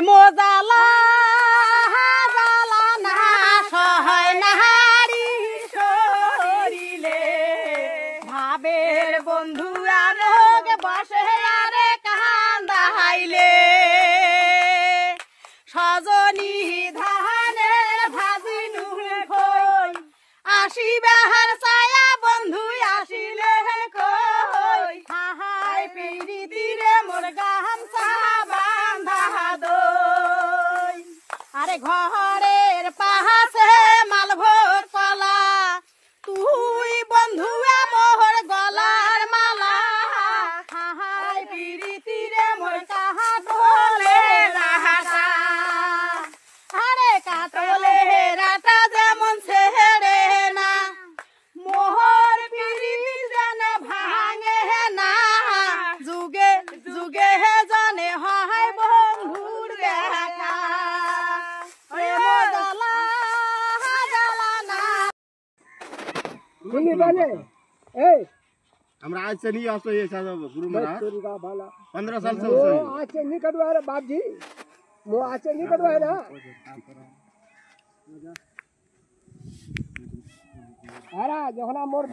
মোজালা জালা না সহায় নাহারি শরীরে ভাবের বন্ধু আলোক বসে আরে কান্দাইলে সজনী ধানের ভাজি নুন খই আসিবার ছায়া বন্ধু আসিলে কই হাহাই পিরিতিরে মোর গামছা বাঁধা দই আরে ঘরের পাশে মালভোগ কলা তুই বন্ধু মোর গলার মালা হাহাই পিরিতিরে মোর কাহা তোলে রাহাটা আরে কাতলে রাটা যেমন ছেড়ে না মোহর পিরিতি যেন ভাঙে না যুগে যুগে জানে হয় বন্ধুর দেখা জ্বালা জ্বালা না हमरा आज से नहीं आसो ये साहब गुरु महाराज तेरी का भाला 15 साल से उसो आज से नहीं कटवा रे बाप जी वो आज से नहीं कटवा ना अरे जखना मोर